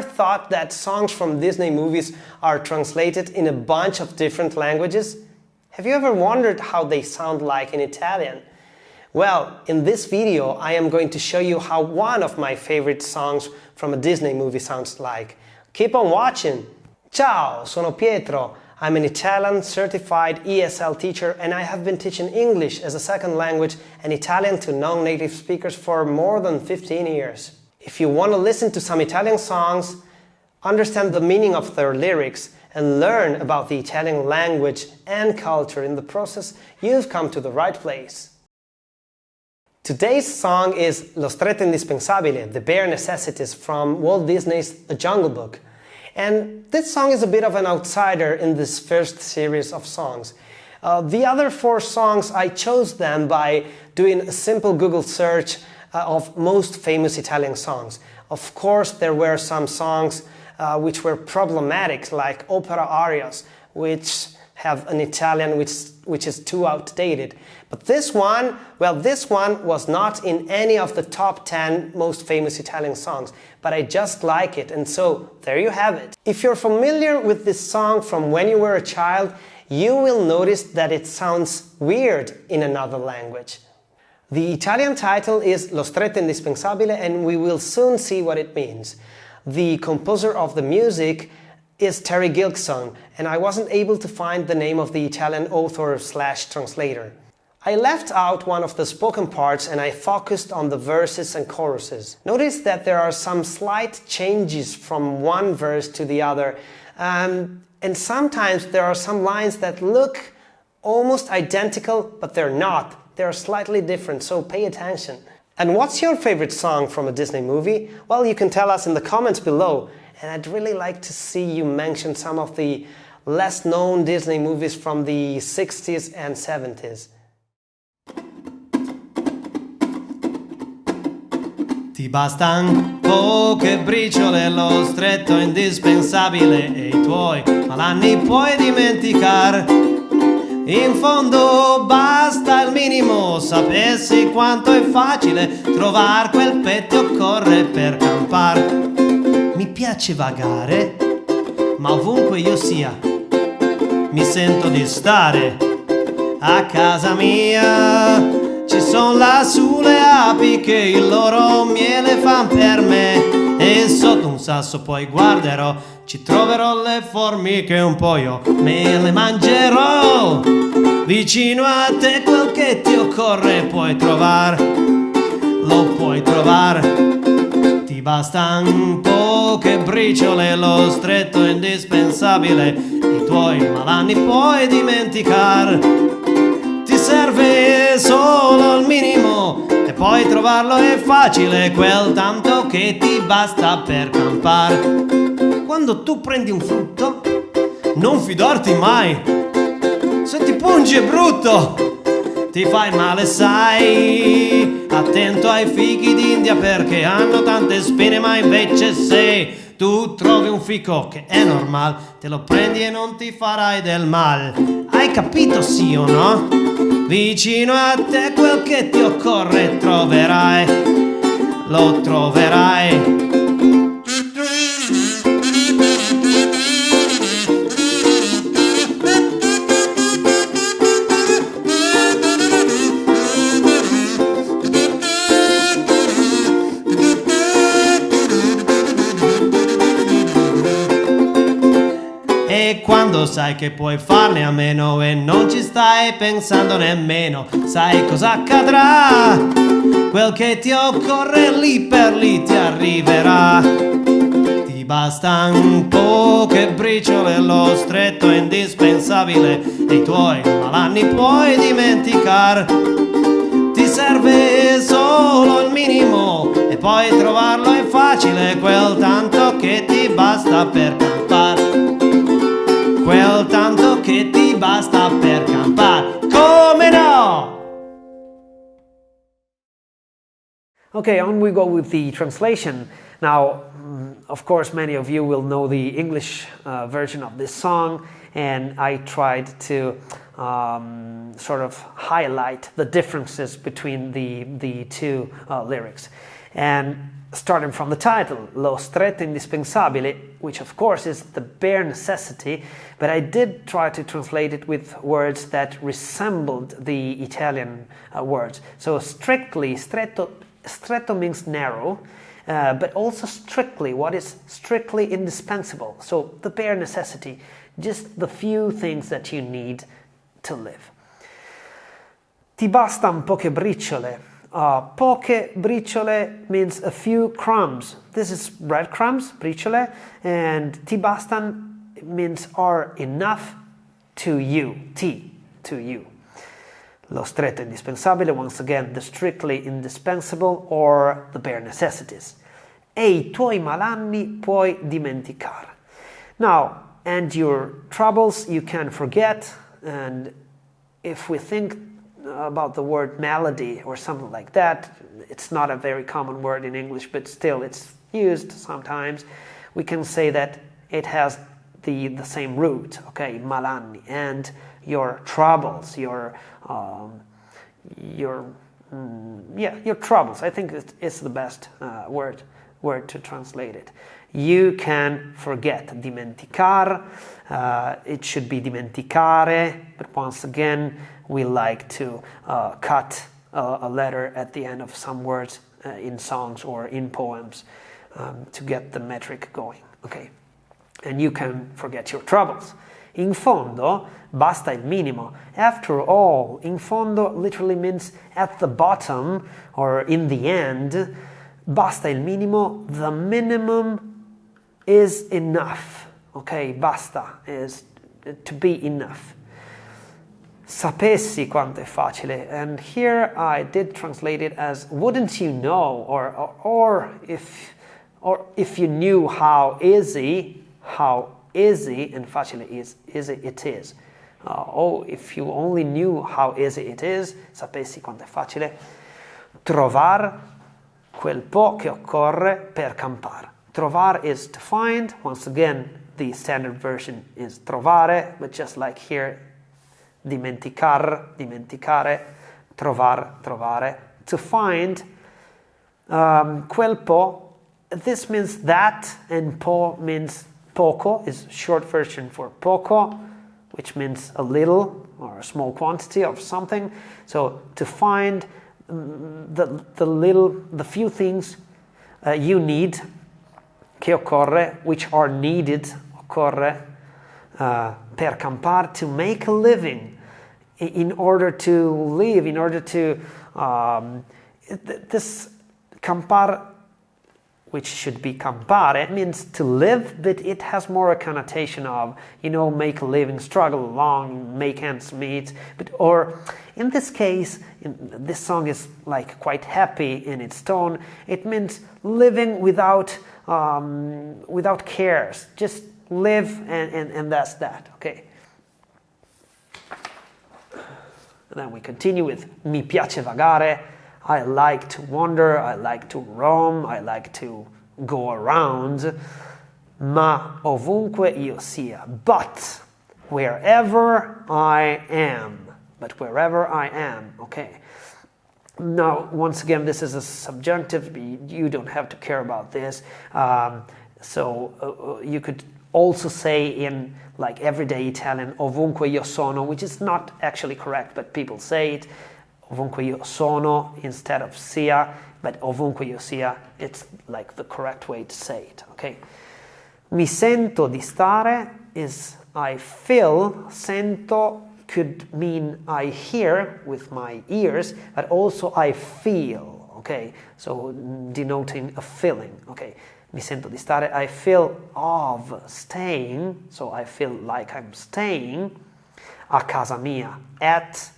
ever thought that songs from Disney movies are translated in a bunch of different languages? Have you ever wondered how they sound like in Italian? Well, in this video I am going to show you how one of my favorite songs from a Disney movie sounds like. Keep on watching! Ciao, sono Pietro. I'm an Italian certified ESL teacher and I have been teaching English as a second language and Italian to non-native speakers for more than 15 years. If you want to listen to some Italian songs, understand the meaning of their lyrics, and learn about the Italian language and culture in the process, you've come to the right place. Today's song is Lo stretto indispensabile, the Bare Necessities from Walt Disney's The Jungle Book. And this song is a bit of an outsider in this first series of songs. The other four songs, I chose them by doing a simple Google search of most famous Italian songs. Of course, there were some songs which were problematic, like opera arias, which have an Italian which is too outdated. But this one, well, this one was not in any of the top 10 most famous Italian songs, but I just like it, and so there you have it. If you're familiar with this song from when you were a child, you will notice that it sounds weird in another language. The Italian title is Lo stretto indispensabile, and we will soon see what it means. The composer of the music is Gilkyson, and I wasn't able to find the name of the Italian author/translator. I left out one of the spoken parts and I focused on the verses and choruses. Notice that there are some slight changes from one verse to the other, and sometimes there are some lines that look almost identical, but they're not. They're slightly different, so pay attention. And what's your favorite song from a Disney movie? Well, you can tell us in the comments below, and I'd really like to see you mention some of the less known Disney movies from the 60s and 70s. Ti bastan poche briciole, lo stretto indispensabile e i tuoi malanni puoi dimenticare. In fondo basta il minimo, sapessi quanto è facile trovar quel pezzo occorre per campar. Mi piace vagare, ma ovunque io sia, mi sento di stare a casa mia. Ci son lassù le api che il loro miele fan per me e sotto un sasso poi guarderò, ci troverò le formiche un po' io me le mangerò. Vicino a te quel che ti occorre puoi trovar, lo puoi trovar. Ti bastan poche briciole, lo stretto indispensabile, i tuoi malanni puoi dimenticar. Ti serve solo il minimo e poi trovarlo è facile, quel tanto che ti basta per campare. Quando tu prendi un frutto, non fidarti mai, se ti pungi è brutto, ti fai male sai. Attento ai fichi d'India perché hanno tante spine, ma invece se tu trovi un fico che è normale, te lo prendi e non ti farai del mal. Hai capito sì o no? Vicino a te quel che ti occorre troverai, lo troverai. E quando sai che puoi farne a meno e non ci stai pensando nemmeno, sai cosa accadrà? Quel che ti occorre lì per lì ti arriverà. Ti bastan poche briciole, lo stretto è indispensabile e i tuoi malanni puoi dimenticar. Ti serve solo il minimo e poi trovarlo è facile, quel tanto che ti basta per campare. Quel tanto che ti basta per campare, come no? Okay, on we go with the translation. Now, of course, many of you will know the English version of this song, and I tried to sort of highlight the differences between the two lyrics. And starting from the title, lo stretto indispensabile, which of course is the bare necessity, but I did try to translate it with words that resembled the Italian words. So strictly, stretto means narrow, but also strictly, what is strictly indispensable? So the bare necessity, just the few things that you need to live. Ti bastan poche briciole. Poche briciole means a few crumbs. This is breadcrumbs, briciole, and ti bastan means are enough to you, to you. Lo stretto indispensabile, once again, the strictly indispensable or the bare necessities. E I tuoi malanni puoi dimenticare. Now, and your troubles you can forget, and if we think about the word malady or something like that, it's not a very common word in English, but still it's used sometimes. We can say that it has the same root, okay, malanni, and your troubles, your troubles. I think it's the best word to translate it. You can forget. Dimenticar, it should be dimenticare, but once again, we like to cut a letter at the end of some words in songs or in poems to get the metric going. Okay, and you can forget your troubles. In fondo, basta il minimo. After all, in fondo literally means at the bottom or in the end. Basta il minimo, the minimum is enough. Okay, basta is to be enough. Sapessi quanto è facile, and here I did translate it as wouldn't you know, or if you knew how easy and facile it is. If you only knew how easy it is, sapessi quanto è facile. Trovar quel po' che occorre per campare. Trovar is to find. Once again, the standard version is trovare, but just like here, dimenticare, trovare, to find. Quel po', this means that, and po means poco, is short version for poco, which means a little or a small quantity of something. So to find the few things you need, che occorre, which are needed, occorre, per campar, to make a living, in order to live, in order to, this campar, which should be campare, means to live, but it has more a connotation of, make a living, struggle along, make ends meet, or in this case, this song is like quite happy in its tone. It means living without cares, just live and that's that, okay. And then we continue with mi piace vagare. I like to wander, I like to roam, I like to go around. Ma ovunque io sia, but wherever I am. Okay. Now, once again, this is a subjunctive. You don't have to care about this. So you could also say in like everyday Italian, ovunque io sono, which is not actually correct, but people say it. Ovunque io sono instead of sia, but ovunque io sia, it's like the correct way to say it, okay? Mi sento di stare is I feel. Sento could mean I hear with my ears, but also I feel, okay? So denoting a feeling, okay? Mi sento di stare, I feel of staying, so I feel like I'm staying a casa mia, at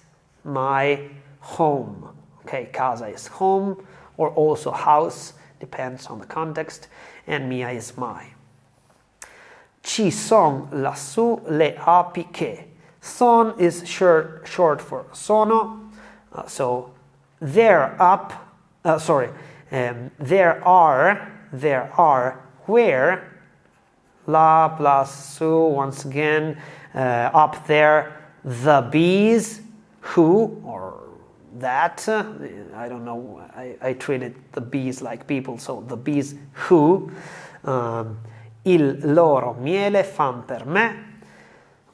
my home. Okay, casa is home, or also house, depends on the context, and mia is my. Ci son lassù le api che. Son is short for sono, so there are where, la plus su, once again, up there, the bees, who, or that. I don't know, I treated the bees like people, so the bees who, il loro miele fan per me.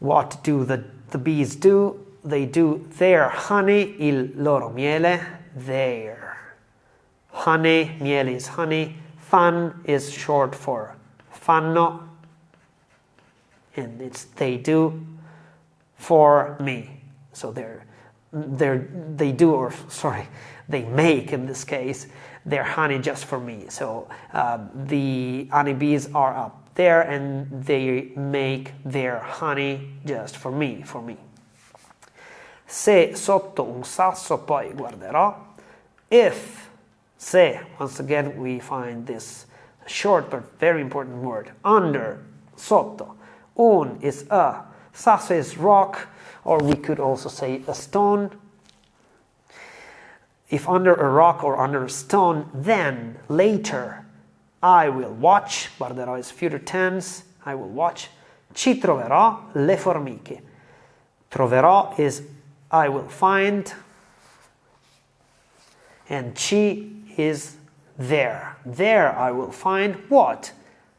What do the bees do? They do their honey, il loro miele, their. Honey, miele is honey, fan is short for fanno, and it's they do for me. So they do, or sorry, they make in this case, their honey just for me. So the honeybees are up there and they make their honey just for me, Se sotto un sasso poi guarderò. If, se, once again we find this short but very important word. Under, sotto. Un is a. Sasso is rock, or we could also say a stone. If under a rock or under a stone, then later I will watch. Guarderò is future tense. I will watch. Ci troverò le formiche. Troverò is I will find. And ci is there. There I will find what?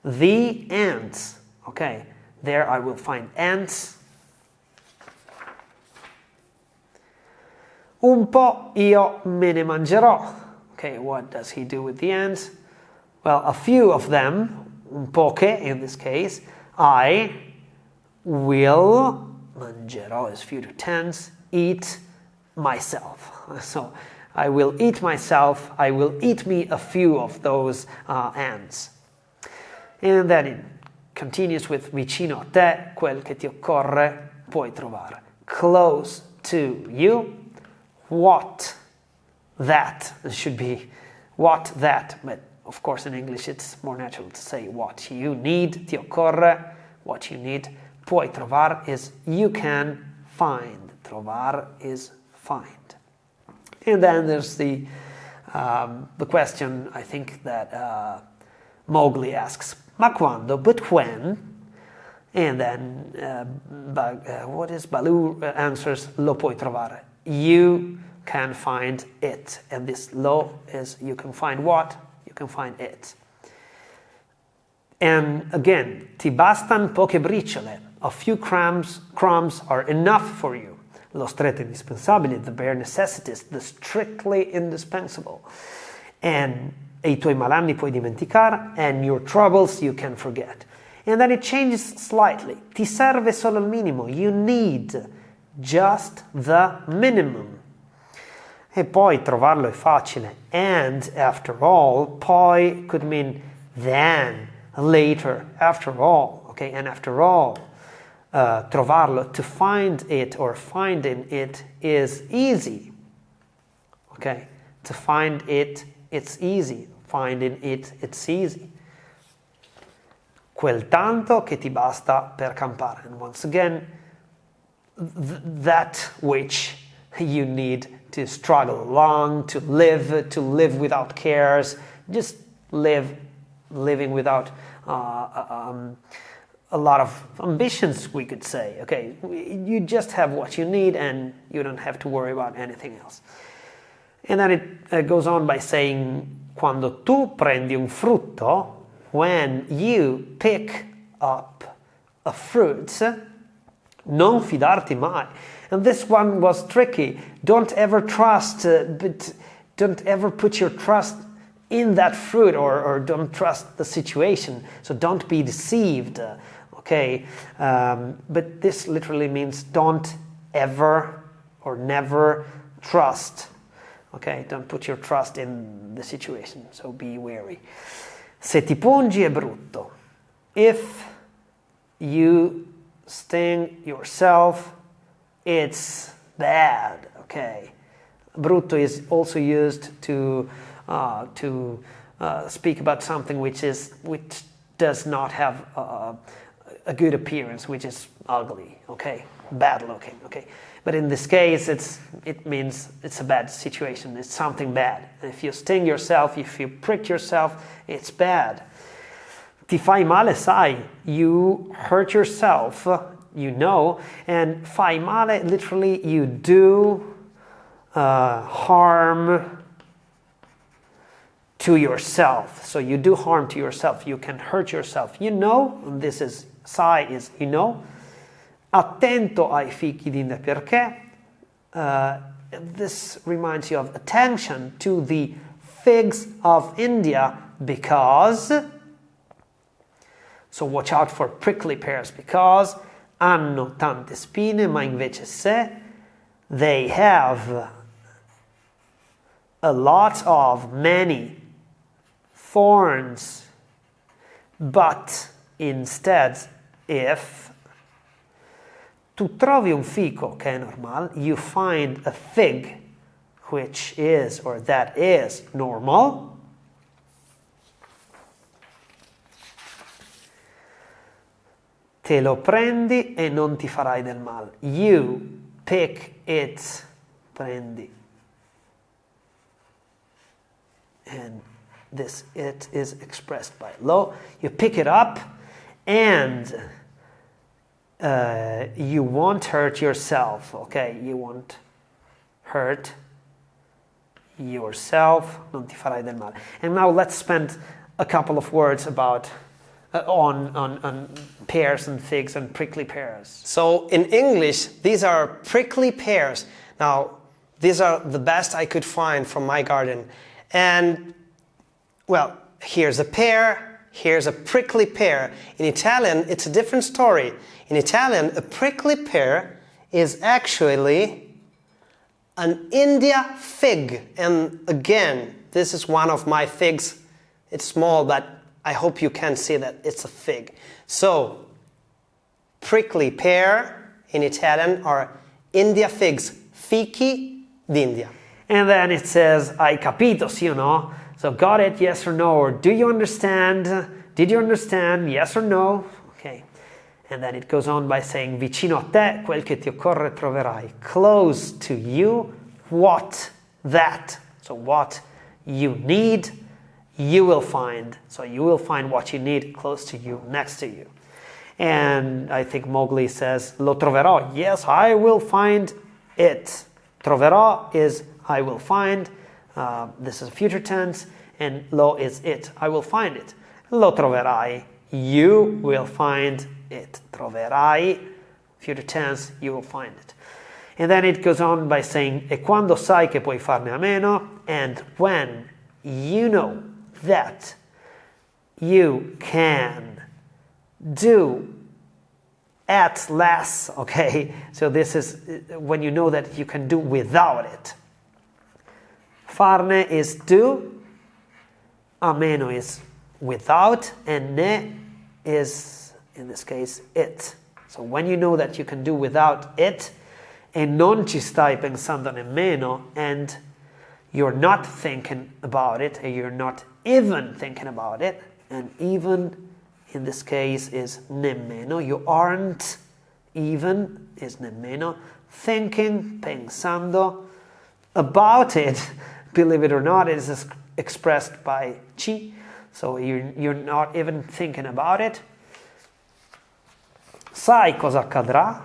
The ants. Okay, there I will find ants. Un po' io me ne mangerò. Okay, what does he do with the ants? Well, a few of them, un poche in this case, I will, mangerò is future tense, eat myself. So, I will eat myself, I will eat me a few of those ants. And then it continues with vicino a te, quel che ti occorre puoi trovare. Close to you, what that should be, what that, but of course in English it's more natural to say what you need, ti occorre, what you need. Puoi trovar is you can find, trovar is find. And then there's the question, I think, that Mowgli asks, ma quando, but when? And then Baloo answers, lo puoi trovare. You can find it. And this lo is you can find what? You can find it. And again, ti bastan poche briciole. A few crumbs are enough for you. Lo stretto indispensabile, the bare necessities, the strictly indispensable. And i tuoi malanni puoi dimenticare, and your troubles you can forget. And then it changes slightly. Ti serve solo il minimo. You need just the minimum. E poi trovarlo è facile. And after all, poi could mean then, later, after all. Okay, and after all. Trovarlo, to find it or finding it is easy. Okay, to find it, it's easy. Finding it, it's easy. Quel tanto che ti basta per campare. And once again, that which you need to struggle along, to live without cares, just living without a lot of ambitions, we could say. Okay, you just have what you need and you don't have to worry about anything else. And then it goes on by saying, quando tu prendi un frutto, when you pick up a fruit, non fidarti mai. And this one was tricky. Don't ever trust, but don't ever put your trust in that fruit, or don't trust the situation. So don't be deceived. Okay, but this literally means don't ever or never trust. Okay, don't put your trust in the situation, so be wary. Se ti pungi è brutto. If you sting yourself, it's bad. Okay, brutto is also used to speak about something which does not have a good appearance, which is ugly, okay, bad looking, okay. But in this case, it means it's a bad situation, it's something bad. If you sting yourself, if you prick yourself, it's bad. Ti fai male, sai, you hurt yourself, you know, and fai male, literally, you do harm to yourself. So you do harm to yourself. You can hurt yourself. You know, and this is, sai is you know. Attento ai fichi d'India perché. This reminds you of attention to the figs of India because. So watch out for prickly pears because hanno tante spine, ma invece se they have a lot of many thorns, but instead if tu trovi un fico, che è normal, you find a fig which is or that is normal, te lo prendi e non ti farai del mal. You pick it, prendi. And this it is expressed by lo. You pick it up and you won't hurt yourself, okay? You won't hurt yourself, non ti farai del male. And now let's spend a couple of words about on pears and figs and prickly pears. So in English, these are prickly pears. Now, these are the best I could find from my garden. And, well, here's a pear, here's a prickly pear. In Italian, it's a different story. In Italian, a prickly pear is actually an India fig. And again, this is one of my figs. It's small, but I hope you can see that it's a fig. So, prickly pear in Italian are India figs, fichi d'India. And then it says, hai capito, sì o no? So, got it, yes or no? Or do you understand? Did you understand? Yes or no? Okay. And then it goes on by saying, vicino a te, quel che ti occorre troverai. Close to you, what that. So, what you need, you will find. So you will find what you need close to you, next to you. And I think Mowgli says, lo troverò. Yes, I will find it. Troverò is I will find. This is a future tense. And lo is it. I will find it. Lo troverai. You will find it. Troverai. Future tense, you will find it. And then it goes on by saying, e quando sai che puoi farne a meno, and when you know that you can do at less, okay? So this is when you know that you can do without it. Farne is do, a meno is without, and ne is, in this case, it. So when you know that you can do without it, e non ci stai pensando nemmeno, and you're not thinking about it, and you're not even thinking about it, and even in this case is nemmeno. You aren't even is nemmeno. Thinking, pensando about it, believe it or not, it is expressed by ci. So you're not even thinking about it. Sai cosa accadrà?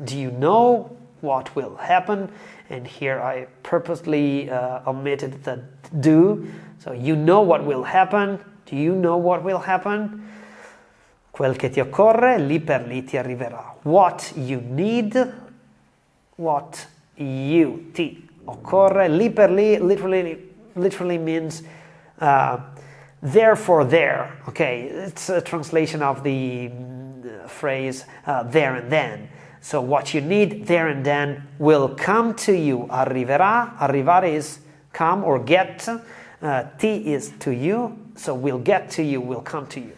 Do you know what will happen? And here I purposely omitted the do. So you know what will happen. Do you know what will happen? Quel che ti occorre, lì per lì ti arriverà. What you need, what you ti occorre, lì per lì literally means therefore there. Okay, it's a translation of the phrase there and then. So what you need there and then will come to you. Arriverà. Arrivare is come or get. Ti is to you. So will get to you, will come to you.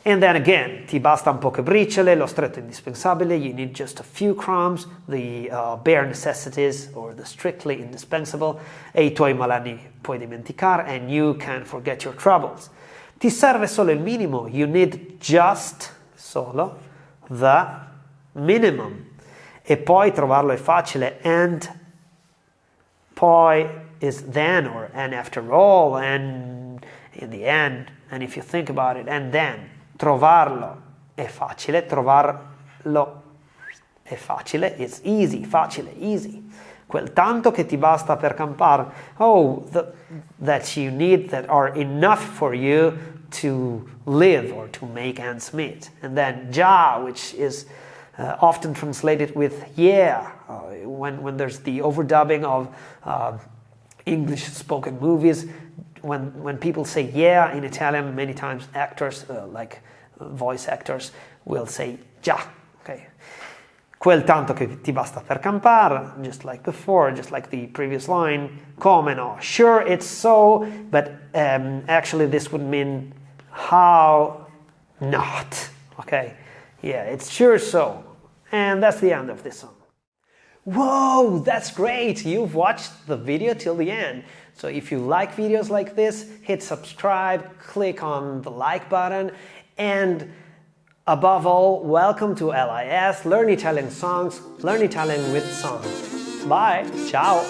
And then again, ti bastan poche briciole, lo stretto indispensabile. You need just a few crumbs, the bare necessities or the strictly indispensable. E I tuoi malanni puoi dimenticare, and you can forget your troubles. Ti serve solo il minimo. You need just, solo, the minimum. E poi trovarlo è facile, and poi is then, or and after all, and in the end, and if you think about it, and then. Trovarlo è facile, trovarlo è facile, it's easy, facile, easy. Quel tanto che ti basta per campare. Oh, that you need, that are enough for you to live or to make ends meet. And then già, which is often translated with yeah, when there's the overdubbing of English spoken movies. When people say yeah in Italian, many times actors, like voice actors, will say già. Okay. Quel tanto che ti basta per campare, just like before, just like the previous line. Come no? Sure, it's so, but actually this would mean how not. Okay. Yeah, it's sure so. And that's the end of this song. Whoa, that's great! You've watched the video till the end. So if you like videos like this, hit subscribe, click on the like button, and above all, welcome to LIS Learn Italian Songs, learn Italian with songs. Bye, ciao!